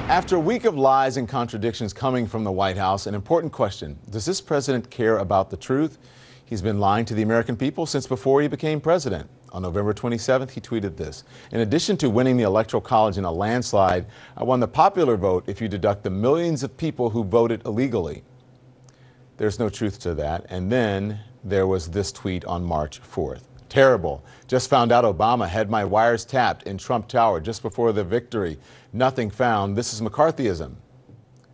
After a week of lies and contradictions coming from the White House, an important question: does this president care about the truth? He's been lying to the American people since before he became president. On November 27th, he tweeted this: "In addition to winning the Electoral College in a landslide, I won the popular vote if you deduct the millions of people who voted illegally." There's no truth to that. And then there was this tweet on March 4th. "Terrible. Just found out Obama had my wires tapped in Trump Tower just before the victory. Nothing found. This is McCarthyism."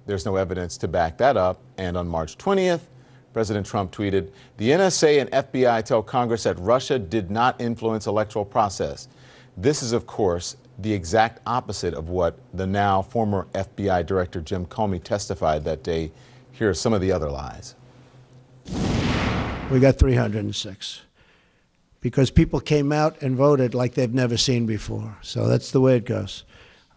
There's no evidence to back that up. And on March 20th, President Trump tweeted, "The NSA and FBI tell Congress that Russia did not influence electoral process." This is, of course, the exact opposite of what the now former FBI Director Jim Comey testified that day. Here are some of the other lies. We got 306 because people came out and voted like they've never seen before. So that's the way it goes.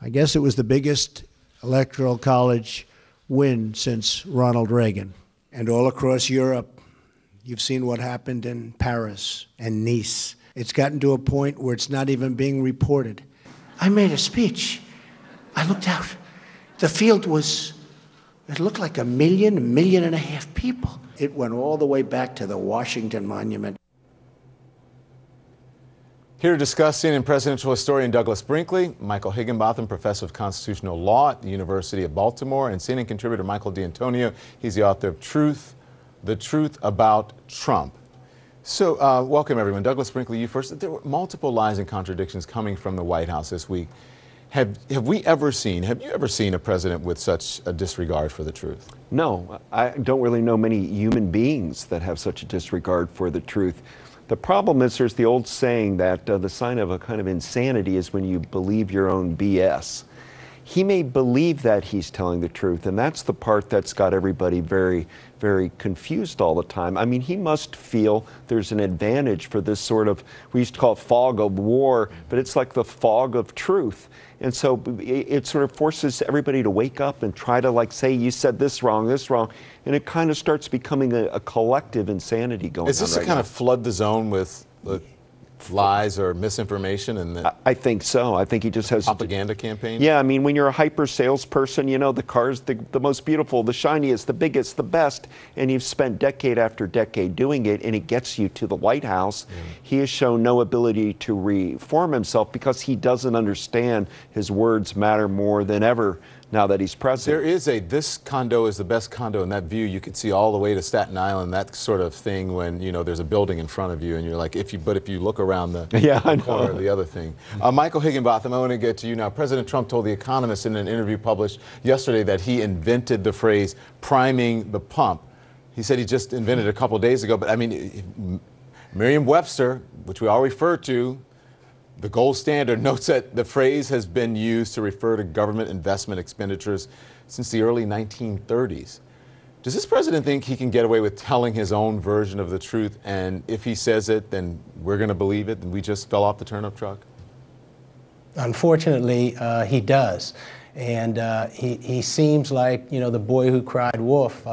I guess it was the biggest electoral college win since Ronald Reagan. And all across Europe, you've seen what happened in Paris and Nice. It's gotten to a point where it's not even being reported. I made a speech. I looked out. The field was, it looked like a million and a half people. It went all the way back to the Washington Monument. Here to discuss, CNN presidential historian Douglas Brinkley, Michael Higginbotham, professor of constitutional law at the University of Baltimore, and CNN contributor Michael D'Antonio. He's the author of The Truth About Trump. So welcome, everyone. Douglas Brinkley, you first. There were multiple lies and contradictions coming from the White House this week. Have you ever seen a president with such a disregard for the truth? No, I don't really know many human beings that have such a disregard for the truth. The problem is there's the old saying that the sign of a kind of insanity is when you believe your own BS. He may believe that he's telling the truth, and that's the part that's got everybody very, very confused all the time. I mean, he must feel there's an advantage for this sort of, we used to call it fog of war, but it's like the fog of truth. And so it sort of forces everybody to wake up and try to say, you said this wrong, and it kind of starts becoming a collective insanity going on. Is this right to kind now. of flood the zone with lies or misinformation? And I think so. I think he just has propaganda campaign. Yeah, I mean, when you're a hyper salesperson, you know, the car's the most beautiful, the shiniest, the biggest, the best, and you've spent decade after decade doing it, and it gets you to the White House. He has shown no ability to reform himself because he doesn't understand his words matter more than ever now that he's president. There is this condo is the best condo in that view. You can see all the way to Staten Island, that sort of thing, when, you know, there's a building in front of you and you're like, if you look around the corner, the other thing. Michael Higginbotham, I want to get to you now. President Trump told The Economist in an interview published yesterday that he invented the phrase priming the pump. He said he just invented it a couple of days ago, but I mean, Merriam-Webster, which we all refer to, the gold standard, notes that the phrase has been used to refer to government investment expenditures since the early 1930s. Does this president think he can get away with telling his own version of the truth, and if he says it, then we're going to believe it, and we just fell off the turnip truck? Unfortunately, he does. And he seems like, you know, the boy who cried wolf.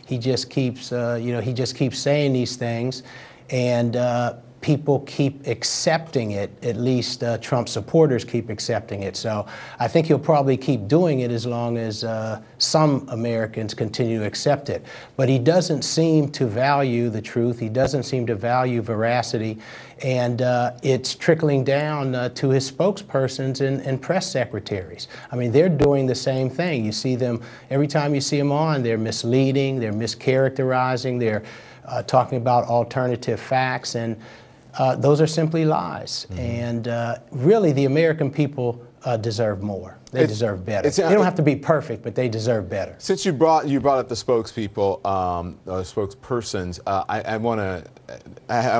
He just keeps, he just keeps saying these things, and people keep accepting it. At least Trump supporters keep accepting it. So I think he'll probably keep doing it as long as some Americans continue to accept it. But he doesn't seem to value the truth. He doesn't seem to value veracity. And it's trickling down to his spokespersons and press secretaries. I mean, they're doing the same thing. You see them, every time you see them on, they're misleading, they're mischaracterizing, they're talking about alternative facts, and those are simply lies. And really, the American people deserve more. They deserve better. They don't have to be perfect, but they deserve better. Since you brought up the spokespeople, spokespersons, I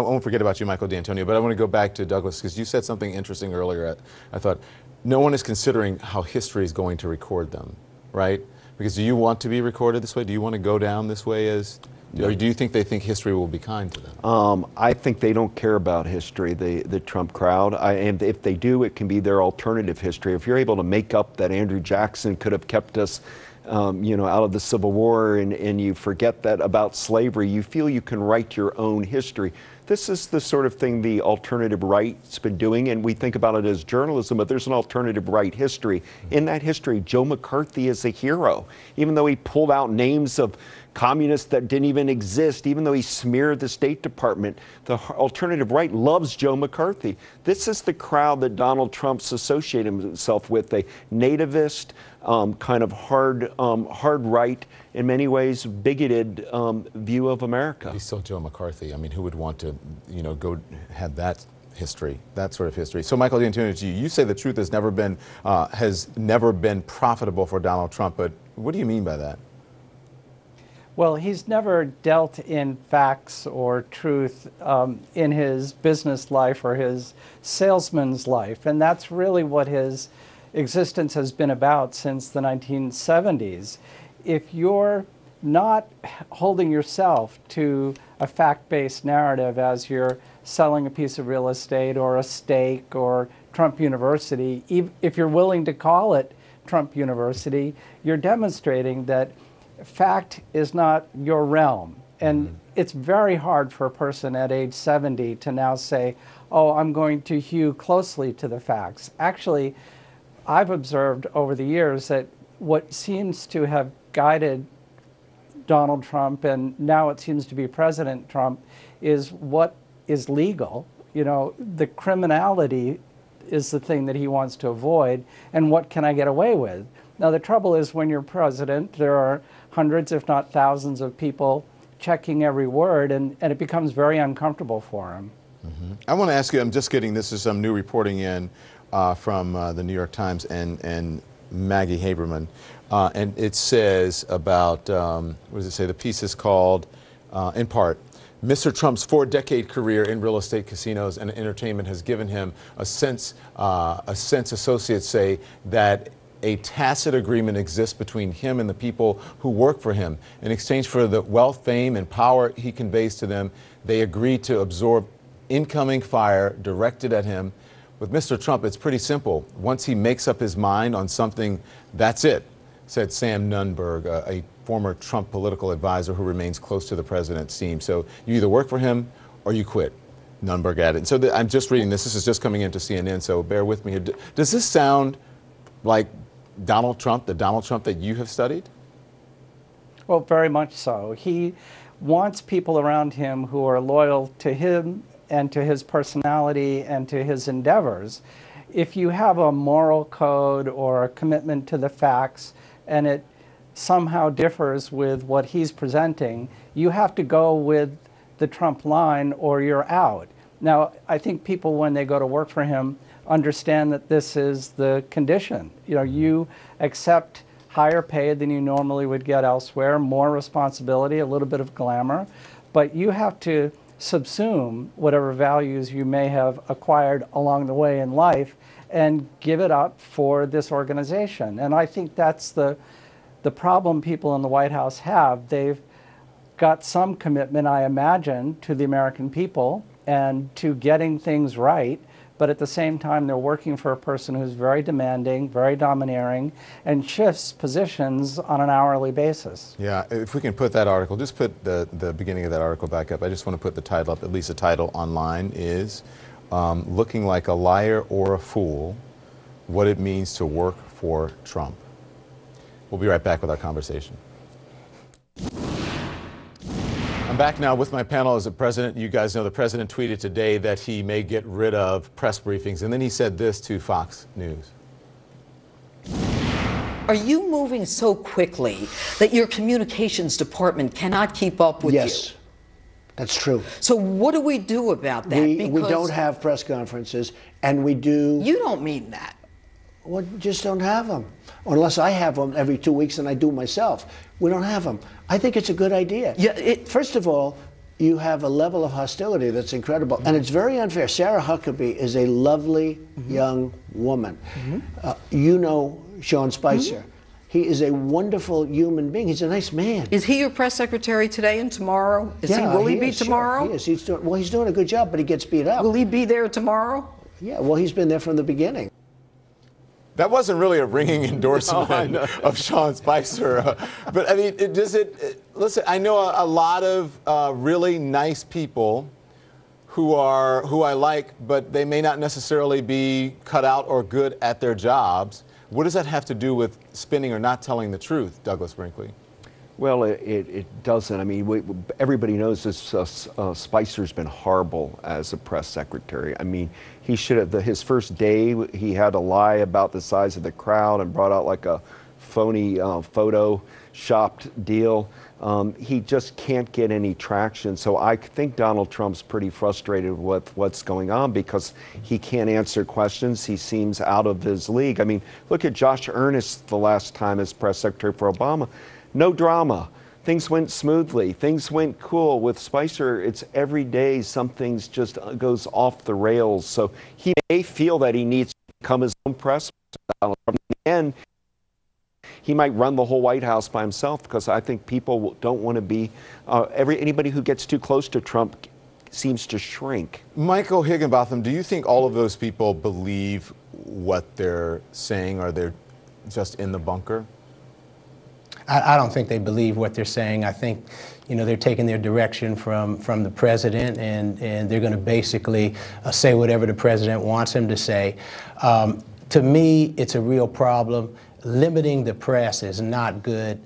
won't forget about you, Michael D'Antonio, but I want to go back to Douglas, because you said something interesting earlier. I thought, no one is considering how history is going to record them, right? Because do you want to be recorded this way? Do you want to go down this way as... Or do you think they think history will be kind to them? I think they don't care about history, the Trump crowd. And if they do, it can be their alternative history. If you're able to make up that Andrew Jackson could have kept us you know, out of the Civil War, and you forget that about slavery. You feel you can write your own history. This is the sort of thing the alternative right's been doing, and we think about it as journalism, but there's an alternative right history. In that history, Joe McCarthy is a hero, even though he pulled out names of communists that didn't even exist, even though he smeared the State Department. The alternative right loves Joe McCarthy. This is the crowd that Donald Trump's associated himself with, a nativist, kind of hard right, in many ways bigoted view of America. He's still Joe McCarthy. I mean, who would want to, you know, go have that history, that sort of history? So, Michael D'Antonio, you say the truth has never been profitable for Donald Trump, but what do you mean by that? Well, he's never dealt in facts or truth in his business life or his salesman's life, and that's really what his existence has been about since the 1970s. If you're not holding yourself to a fact-based narrative as you're selling a piece of real estate or a stake or Trump University, if you're willing to call it Trump University, you're demonstrating that fact is not your realm. And it's very hard for a person at age 70 to now say, oh, I'm going to hew closely to the facts. Actually, I've observed over the years that what seems to have guided Donald Trump, and now it seems to be President Trump, is what is legal. You know, the criminality is the thing that he wants to avoid, and what can I get away with? Now, the trouble is when you're president, there are hundreds, if not thousands, of people checking every word, and it becomes very uncomfortable for him. I want to ask you, I'm just getting, this is some new reporting in from the New York Times and Maggie Haberman, and it says about, what does it say? The piece is called, in part, Mr. Trump's 4-decade career in real estate, casinos, and entertainment has given him a sense associates say that a tacit agreement exists between him and the people who work for him. In exchange for the wealth, fame, and power he conveys to them, they agree to absorb incoming fire directed at him. With Mr. Trump, it's pretty simple. Once he makes up his mind on something, that's it, said Sam Nunberg, a former Trump political advisor who remains close to the president's team. So you either work for him or you quit, Nunberg added. So I'm just reading this. This is just coming into CNN, so bear with me here. Does this sound like Donald Trump, the Donald Trump that you have studied? Well, very much so. He wants people around him who are loyal to him and to his personality and to his endeavors. If you have a moral code or a commitment to the facts and it somehow differs with what he's presenting, you have to go with the Trump line or you're out. Now, I think people, when they go to work for him, understand that this is the condition. You know, you accept higher pay than you normally would get elsewhere, more responsibility, a little bit of glamour, but you have to subsume whatever values you may have acquired along the way in life and give it up for this organization. And I think that's the problem people in the White House have. They've got some commitment, I imagine, to the American people and to getting things right, but at the same time they're working for a person who's very demanding, very domineering, and shifts positions on an hourly basis. Yeah, if we can put that article, just put the beginning of that article back up. I just want to put the title up, at least the title online is Looking Like a Liar or a Fool, What It Means to Work for Trump. We'll be right back with our conversation. I'm back now with my panel as the president. You guys know the president tweeted today that he may get rid of press briefings, and then he said this to Fox News. Are you moving so quickly that your communications department cannot keep up with you? Yes, that's true. So what do we do about that? We don't have press conferences, and we do... You don't mean that. Well, just don't have them. Unless I have them every 2 weeks and I do myself. We don't have them. I think it's a good idea. Yeah, First of all, you have a level of hostility that's incredible. And it's very unfair. Sarah Huckabee is a lovely young woman. You know Sean Spicer. He is a wonderful human being. He's a nice man. Is he your press secretary today and tomorrow? Will he be tomorrow? Sure. He is. He's doing a good job, but he gets beat up. Will he be there tomorrow? Yeah, well, he's been there from the beginning. That wasn't really a ringing endorsement of Sean Spicer. But I mean, listen, I know a lot of really nice people who I like, but they may not necessarily be cut out or good at their jobs. What does that have to do with spinning or not telling the truth, Douglas Brinkley? Well, it doesn't. I mean, everybody knows this. Spicer's been horrible as a press secretary. I mean, he should have, his first day, he had to lie about the size of the crowd and brought out like a phony photoshopped deal. He just can't get any traction. So I think Donald Trump's pretty frustrated with what's going on because he can't answer questions. He seems out of his league. I mean, look at Josh Earnest the last time as press secretary for Obama. No drama. Things went smoothly. Things went cool. With Spicer, it's every day something's just goes off the rails. So he may feel that he needs to become his own press. In the end, he might run the whole White House by himself because I think people don't want to be, anybody who gets too close to Trump seems to shrink. Michael Higginbotham, do you think all of those people believe what they're saying, or they're just in the bunker? I don't think they believe what they're saying. I think, they're taking their direction from the president, and they're going to basically say whatever the president wants them to say. To me, it's a real problem. Limiting the press is not good.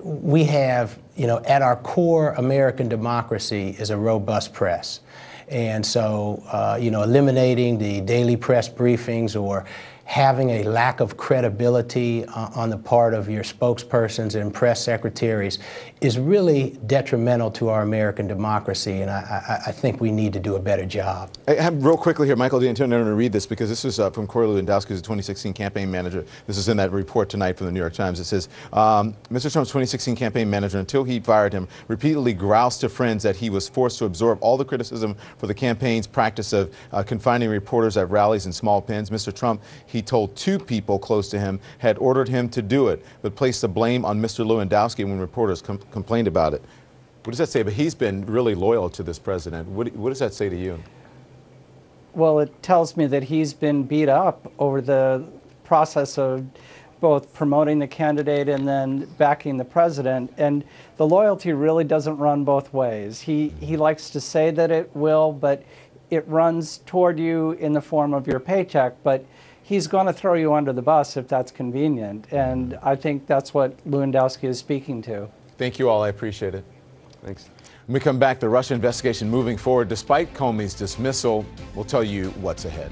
We have, at our core, American democracy is a robust press. And so, eliminating the daily press briefings or having a lack of credibility on the part of your spokespersons and press secretaries is really detrimental to our American democracy, and I think we need to do a better job. I have real quickly here, Michael D'Antonio, to read this because this is from Corey Lewandowski, who's the 2016 campaign manager. This is in that report tonight from the New York Times. It says, Mr. Trump's 2016 campaign manager, until he fired him, repeatedly groused to friends that he was forced to absorb all the criticism for the campaign's practice of confining reporters at rallies in small pens. Mr. Trump, he told 2 people close to him, had ordered him to do it, but placed the blame on Mr. Lewandowski when reporters complained about it. What does that say? But he's been really loyal to this president. What does that say to you? Well, it tells me that he's been beat up over the process of both promoting the candidate and then backing the president. And the loyalty really doesn't run both ways. He likes to say that it will, but it runs toward you in the form of your paycheck. But he's going to throw you under the bus if that's convenient. And I think that's what Lewandowski is speaking to. Thank you all. I appreciate it. Thanks. When we come back, the Russia investigation moving forward despite Comey's dismissal. We'll tell you what's ahead.